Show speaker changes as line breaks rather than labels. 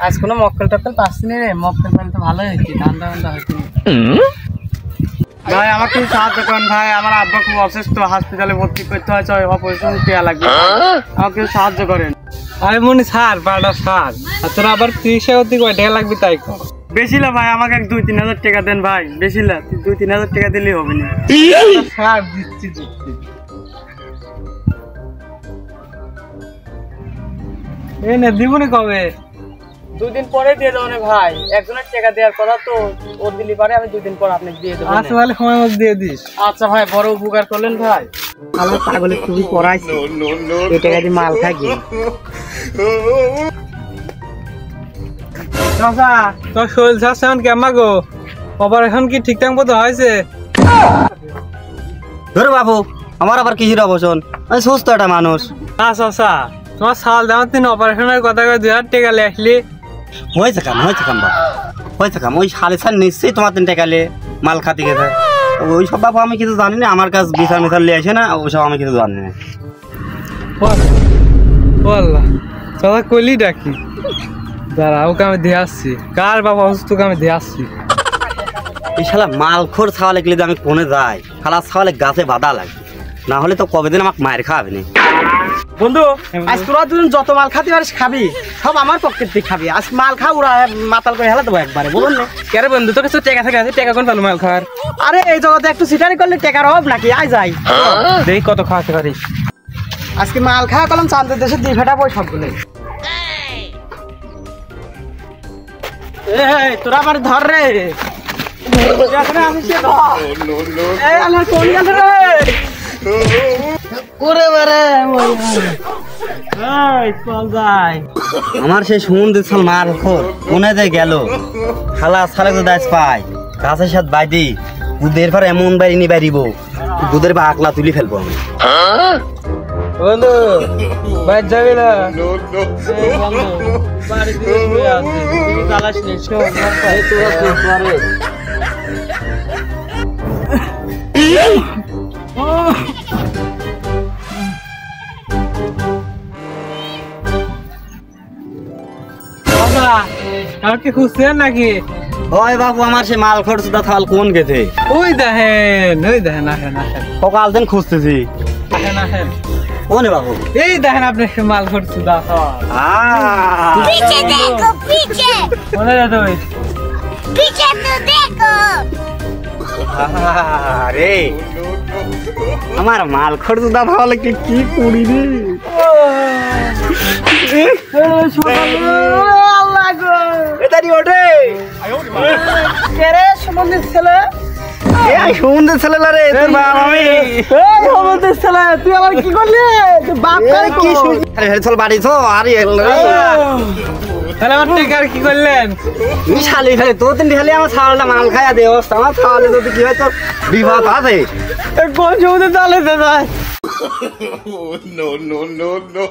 আজ কোনো মক্কেল টক্কেল পাচ্ছি না রে, মক্কেল পাইলে তো ভালোই হইতি, ধান্দা বান্দা হইতি। ভাই আমাকে একটু সাহায্য করেন ভাই, আমার আব্বা খুব অসুস্থ, হসপিটালে ভর্তি করতে হয়েছে, অপারেশন দেওয়া লাগবে, আমাকে একটু সাহায্য করেন।
আরে মনি স্যার পাড়া স্যার, আর তোর আবার চিকিৎসা করতে কয় টাকা লাগবে তাই কর।
বেশি না ভাই, আমাকে 2-3 হাজার টাকা দেন ভাই, বেশি না 2-3 হাজার টাকা দিলেই হবে না।
স্যার দিচ্ছি দিচ্ছি। এই না দিবনি কবে?
2 দিন পরে দিয়ে দেবো না ভাই, একজনের টাকা দেওয়ার কথা তো, ও দিলি পারে, আমি 2 দিন পর আপনাকে দিয়ে দেবো।
আচ্ছা তাহলে সময় মতো দিয়ে দিস।
আচ্ছা ভাই, বড় উপকার করলেন ভাই, আমার পাগলে খুবই পড়াইছে, এই টাকা দিয়ে মাল খাই গিয়ে।
চাচা তোর শরীর স্বাস্থ্য এখন কেমন গো? অপারেশন কি ঠিকঠাক মতো হয়েছে?
ধরো বাবু, আমার আবার কিসের অবসর, আমি সুস্থ একটা মানুষ।
না চাচা, তোমার সাল দাম 3 অপারেশনের কথা করে 2000 টাকা লে আসলি।
হয়েছে কাম বাবু, হয়েছে কাম, ওই 5.5 নিশ্চয়ই তোমার 3 টাকা লে মাল খাতে গেছে। ওই সব বাবু আমি কিছু জানি না, আমার কাছে বিচার মিথার লিয়ে আসে না, ওইসব আমি কিছু জানি না।
বললা চাচা কইলি ডাকি, দাঁড়া ওকে আমি দিয়ে আসছি, কার বাবা অসুস্থ আমি দিয়ে আসছি।
এই শালা মালখোর ছাওয়ালে গেলে আমি কোনে যাই, শালা ছাওয়ালে গাছে বাধা লাগে, না হলে তো কবে দিন আমাকে মায়ের খাওয়াবে না।
বন্ধু আজ তোরা দুজন যত মাল খাতে পারিস খাবি, সব আমার পকেট থেকে খাবি, আজ মাল খা উড়া মাতাল করে হেলা দেবো একবারে, বলুন না।
কেরে বন্ধু তোর কাছে টাকা থাকে আছে, টাকা কোন পালো মাল খাওয়ার?
আরে এই জগতে একটু সিটারি করলে টাকার অভাব নাকি, আয় যাই
দেখি কত খাওয়াতে পারিস।
আজকে মাল খাওয়া করলাম চাঁদের দেশে 2 ফেটা বই সবগুলো। এই তোরা আমার ধর রে, আমি সে ধর, এই আমার কোন গেল রে, ওরে বারে এই চল যাই।
আমার সেই সমুদ্রের ছাল মালখোর কোনে যে গেল, খালা ছালে তো দাস পাই গাছের সাথে বাইদি দুধের পর এমন বাড়ি বাড়িব, দুধের বা আকলা তুলি ফেলবো আমি।
বন্ধু বাইর যাবি না? এই বন্ধু বাড়িতে শুয়ে আছি, তুই জ্বালাস নি, শোন এই তোরা তুই পারে। আর কি খুঁজছেন নাকি?
ওই বাবু আমার সে মালখোর সুদা থাল কোন গেছে?
ওই দেখেন আসেন আসেন,
সকাল দিন খুঁজতেছি।
আসেন আসেন,
কোনে বাবু?
এই দেখেন আপনি মাল করছো
पीछे देखो पीछे पीछे तो देखो
আরে আমার মালখোর সুদা তাহলে কি করি রে?
আল্লাহ গো,
এদারি ওঠে
কেরে সমুদ্রের ছেলে,
এই সমুদ্রের ছেলে রে তোর বাপ আমি।
এই সমুদ্রের ছেলে তুই আবার কি করলি? তুই বাপ করে কি
আরে চল বাড়ি চল। আরে
তাহলে আমার টেকার কি করলেন?
তুই শালি খালি তোর তিন খালি আমার ছাওয়ালটা মাল খাইয়া দে, আমার ছাওয়ালে যদি কি হয় তোর বিপদ আছে।
কোন সমুদ্রে চালে যায়?
No, no, no, no.